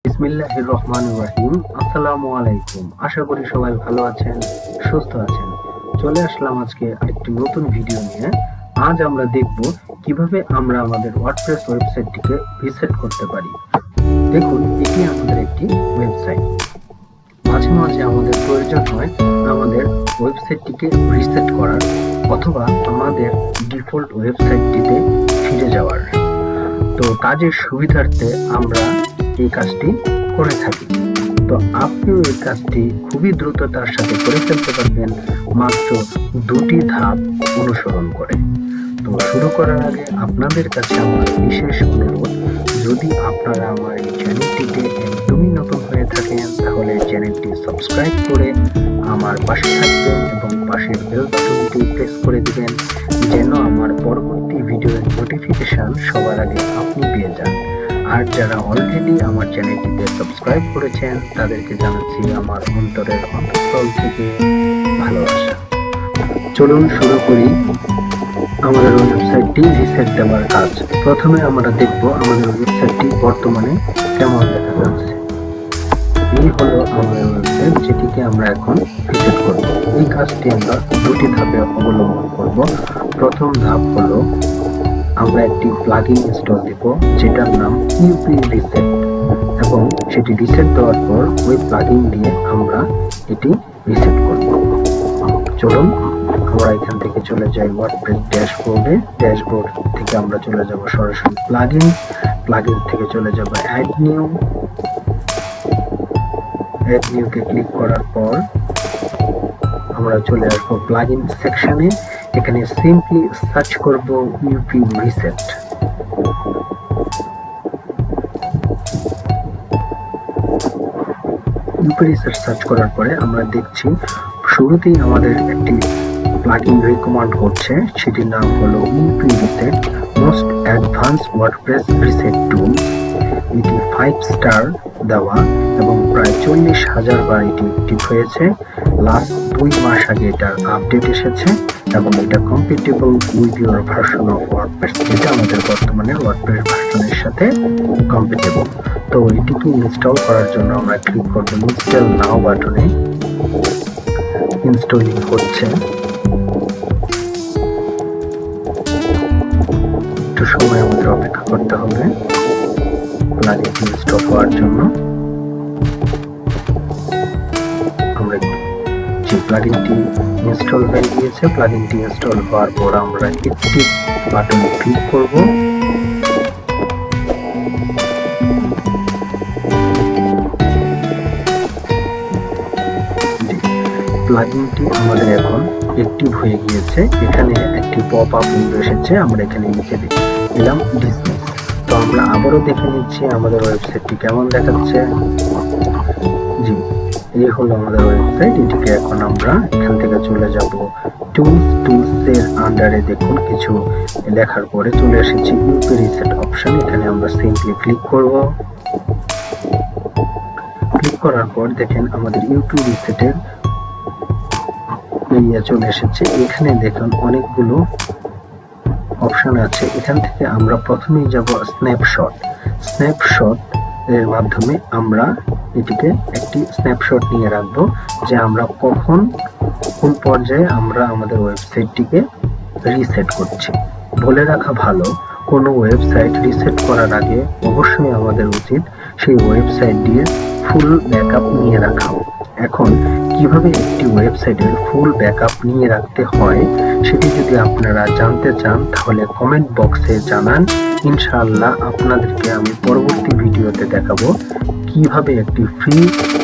বিসমিল্লাহির রহমানির রহিম। আসসালামু আলাইকুম। আশা করি সবাই ভালো আছেন, সুস্থ আছেন। চলে আসলাম আজকে আরেকটি নতুন ভিডিও নিয়ে। আজ আমরা দেখব কিভাবে আমরা আমাদের ওয়ার্ডপ্রেস ওয়েবসাইটটিকে রিসেট করতে পারি। দেখুন, এটি আমাদের একটি ওয়েবসাইট। মাঝে মাঝে আমাদের প্রয়োজন হয় আমাদের ওয়েবসাইটটিকে রিসেট করার অথবা আমাদের ডিফল্ট ওয়েবসাইটটিতে ফিরে যাওয়ার। তো কাজের সুবিধার্থে আমরা এই কাজটি করে থাকি। তো আপনিও এই কাজটি খুবই দ্রুততার সাথে করে ফেলতে পারবেন মাত্র 2টি ধাপ অনুসরণ করে। তো শুরু করার আগে আপনাদের কাছে আমার বিশেষ অনুরোধ, যদি আপনারা আমার এই চ্যানেলটিতে একদমই নতুন হয়ে থাকেন তাহলে চ্যানেলটি সাবস্ক্রাইব করে আমার পাশে থাকবেন এবং পাশের বেল বাটনটি প্রেস করে দিবেন, যেন আমার পরবর্তী ভিডিওর নোটিফিকেশন সবার আগে আপনি পেয়ে যান। আর যারা অলরেডি আমার চ্যানেলটিতে সাবস্ক্রাইব করেছেন তাদেরকে জানাচ্ছি আমার অন্তরের অন্তঃস্থল থেকে ভালোবাসা। চলুন শুরু করি আমাদের ওয়েবসাইটটি রিসেট দেওয়ার কাজ। প্রথমে আমরা দেখব আমাদের ওয়েবসাইটটি বর্তমানে কেমন দেখা যাচ্ছে। এই হলো আমাদের ওয়েবসাইট, যেটিকে আমরা এখন রিসেট করব। এই কাজটি আমরা 2টি ধাপে অবলম্বন করব। প্রথম ধাপ হলো আমরা একটি প্লাগইন ইনস্টল দেব, যেটার নাম ইউপি রিসেট, এবং সেটি রিসেট দেওয়ার পর ওই প্লাগইন দিয়ে আমরা এটি রিসেট করব। চলুন আমরা এখান থেকে চলে যাই ওয়ার্ডপ্রেস ড্যাশবোর্ডে। ড্যাশবোর্ড থেকে আমরা চলে যাব সরাসরি প্লাগইন থেকে চলে যাব অ্যাড নিউকে ক্লিক করার পর আমরা চলে আসবো প্লাগইন সেকশনে। এখানে সিম্পলি সার্চ করব UP reset. UP reset search করার পরে আমরা দেখছি শুরুতেই আমাদের একটি প্লাগইন রিকমেন্ড করছে, সেটির নাম হলো ইউপি reset most advance WordPress reset tool. এটি 5 স্টার দেওয়া এবং প্রায় 40,000 বার এটি অ্যাক্টিভ হয়েছে। লাস্ট 2 মাস আগে এটার আপডেট এসেছে এবং এটা compatible with your version of WordPress, যেটা আমাদের বর্তমানে ওয়ার্ডপ্রেস ভার্সনের সাথে কম্প্যাটিবল। তো এটিকে ইনস্টল করার জন্য আমরা ক্লিক করব ইনস্টল নাও বাটনে। ইনস্টলিং হচ্ছে, একটু সময় আমাদের অপেক্ষা করতে হবে প্লাগইনটি ইনস্টল হওয়ার জন্য। আমরা যে প্লাগইনটি ইনস্টল হয়ে গিয়েছে, প্লাগইনটি ইনস্টল হওয়ার পর আমরা একটি বাটনে ক্লিক করব। প্লাগইনটি আমাদের এখন অ্যাক্টিভ হয়ে গিয়েছে। এখানে একটি পপ আপ উইন্ডো এসেছে, আমরা এখানে লিখে দিলাম ডিসমিস। তো আমরা আবারও দেখে নিচ্ছি আমাদের ওয়েবসাইটটি কেমন দেখাচ্ছে। জি, এই হলো আমাদের ওয়েবসাইট। এটিকে এখন আমরা এখান থেকে চলে যাব টুলসের আন্ডারে। দেখুন কিছু লেখার পরে চলে এসেছি ইউপি রিসেট অপশন। এখানে আমরা সিম্পলি ক্লিক করব। ক্লিক করার পর দেখেন আমাদের ইউপি রিসেটের এরিয়া চলে এসেছে। এখানে দেখুন অনেকগুলো অপশন আছে। এখান থেকে আমরা প্রথমেই যাব স্ন্যাপশট এর মাধ্যমে আমরা এটিকে একটি স্ন্যাপশট নিয়ে রাখবো, যে আমরা কোন পর্যায়ে আমরা আমাদের ওয়েবসাইটটিকে রিসেট করছি। বলে রাখা ভালো, কোনো ওয়েবসাইট রিসেট করার আগে অবশ্যই আমাদের উচিত সেই ওয়েবসাইটটির ফুল ব্যাকআপ নিয়ে রাখা। এখন কিভাবে একটি ওয়েবসাইটের ফুল ব্যাকআপ নিয়ে রাখতে হয় সেটি যদি আপনারা জানতে চান তাহলে কমেন্ট বক্সে জানান। ইনশাআল্লাহ আপনাদেরকে আমি পরবর্তী ভিডিওতে দেখাবো কিভাবে একটি ফ্রি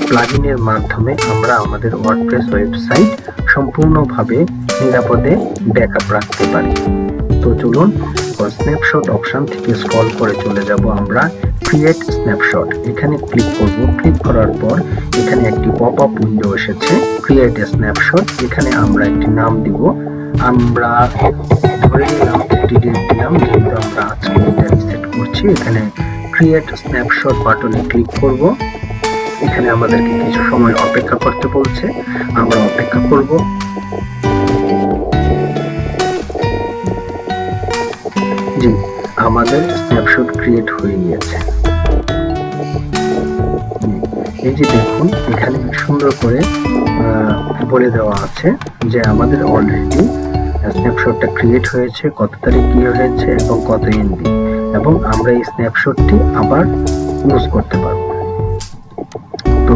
প্লাগইনের মাধ্যমে আমরা আমাদের ওয়ার্ডপ্রেস ওয়েবসাইট সম্পূর্ণভাবে নিরাপদে ব্যাকআপ রাখতে পারি। তো চলুন স্ন্যাপশট অপশন থেকে স্ক্রল করে চলে যাব আমরা ক্রিয়েট স্ন্যাপশট। এখানে ক্লিক করব। ক্লিক করার পর এখানে একটি পপ আপ উইন্ডো এসেছে, ক্রিয়েট এ স্ন্যাপশট। এখানে আমরা একটি নাম দিব। আমরা ধরে নিলাম একটি ডেট দিলাম, যেহেতু আমরা আজকে এটা রিসেট করছি। এখানে ক্রিয়েট স্ন্যাপশট বাটনে ক্লিক করব। এখানে আমাদেরকে কিছু সময় অপেক্ষা করতে বলছে, আমরা অপেক্ষা করব। জি, আমাদের স্ন্যাপশট ক্রিয়েট হয়ে গিয়েছে। এই যে দেখুন এখানে সুন্দর করে বলে দেওয়া আছে যে আমাদের অলরেডি স্ন্যাপশটটা ক্রিয়েট হয়েছে, কত তারিখ কি হয়েছে এবং কত এমবি, এবং আমরা এই স্ন্যাপশটটি আবার ইউজ করতে পারবো। তো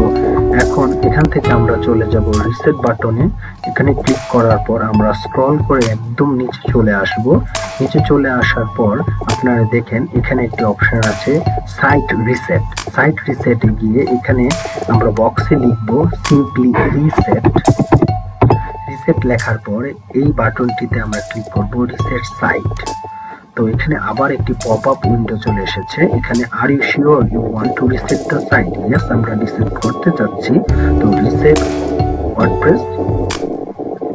এখন এখান থেকে আমরা চলে যাব রিসেট বাটনে। এখানে ক্লিক করার পর আমরা স্ক্রল করে একদম নিচে চলে আসব। নিচে চলে আসার পর আপনারা দেখেন এখানে একটি অপশন আছে সাইট রিসেট। সাইট রিসেটে গিয়ে এখানে আমরা বক্সে লিখব সিম্পলি রিসেট। রিসেট লেখার পর এই বাটনটিতে আমরা ক্লিক করব রিসেট সাইট। তো এখানে আবার একটি পপ আপ উইন্ডো চলে এসেছে। এখানে are you sure you want to reset the site? Yes, আমরা রিসেট করতে চাচ্ছি। তো রিসেট ওয়ার্ডপ্রেস,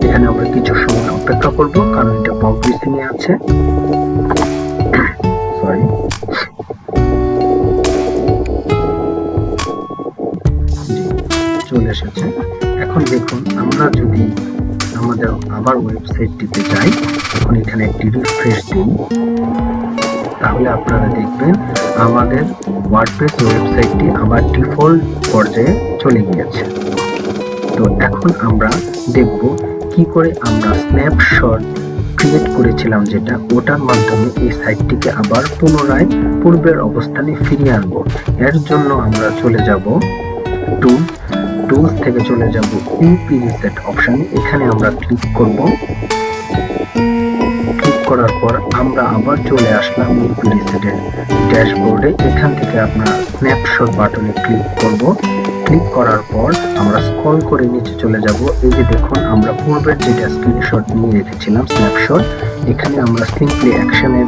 এখানে আমরা কিছু সময় অপেক্ষা করব কারণ এটা প্রসেসিং এ আছে। সরি, চলে এসেছে। এখন দেখুন আমরা যদি আমাদের আবার ওয়েবসাইটটিতে যাই, এখন এখানে একটি রিফ্রেশ দিই, তাহলে আপনারা দেখবেন আমাদের ওয়ার্ডপ্রেস ওয়েবসাইটটি আবার ডিফল্ট পর্যায়ে চলে গিয়েছে। তো এখন আমরা দেখব কি করে আমরা স্ন্যাপশট ক্রিয়েট করেছিলাম যেটা, ওটার মাধ্যমে এই সাইটটিকে আবার পুনরায় পূর্বের অবস্থানে ফিরিয়ে আনবো। এর জন্য আমরা চলে যাব টুলস থেকে চলে যাব ইউপি রিসেট অপশন। এখানে আমরা ক্লিক করব। ক্লিক করার পর আমরা আবার চলে আসলাম ইউপি রিসেটের ড্যাশবোর্ডে। এখান থেকে আপনারা স্ন্যাপশট বাটনে ক্লিক করব। ক্লিক করার পর আমরা স্ক্রল করে নিচে চলে যাব। এই যে দেখুন আমরা পূর্বের যেটা স্ক্রিনশট নিয়ে রেখেছিলাম স্ন্যাপশট, এখানে আমরা সিম্পলি অ্যাকশনের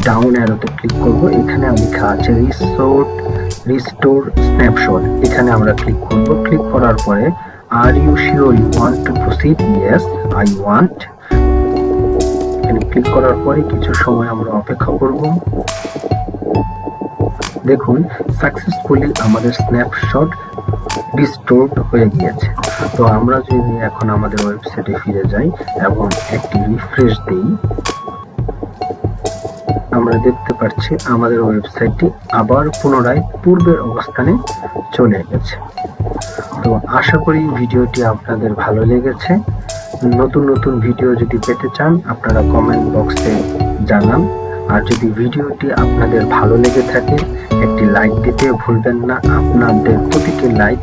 ডাউন অ্যারোতে ক্লিক করব। এখানে লেখা আছে রিস্টোর স্ন্যাপশট, এখানে আমরা ক্লিক করব। ক্লিক করার পরে are you sure you want to proceed? Yes, I want. এখানে ক্লিক করার পরে কিছু সময় আমরা অপেক্ষা করব। দেখুন সাকসেসফুলি আমাদের স্ন্যাপশট রিস্টোরড হয়ে গিয়েছে। তো আমরা যদি এখন আমাদের ওয়েবসাইটে ফিরে যাই এবং একটি রিফ্রেশ দিই, আমরা দেখতে পাচ্ছি আমাদের ওয়েবসাইটটি আবার পুনরায় পূর্বের অবস্থানে চলে গেছে। তো আশা করি ভিডিওটি আপনাদের ভালো লেগেছে। নতুন নতুন ভিডিও যদি পেতে চান আপনারা কমেন্ট বক্সে জানান। আর যদি ভিডিওটি আপনাদের ভালো লেগে থাকে একটি লাইক দিতে ভুলবেন না। আপনাদের প্রতিটি লাইক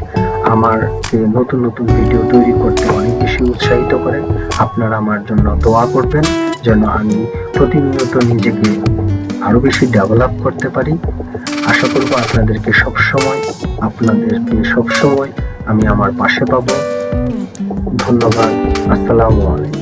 আমাকে নতুন নতুন ভিডিও তৈরি করতে অনেক বেশি উৎসাহিত করে। আপনারা আমার জন্য দোয়া করবেন যেন আমি প্রতিনিয়ত নিজেকে আরো বেশি ডেভেলপ করতে পারি। আশা করব আপনাদেরকে সবসময় আমি আমার পাশে পাবো। ধন্যবাদ। আসসালামু আলাইকুম।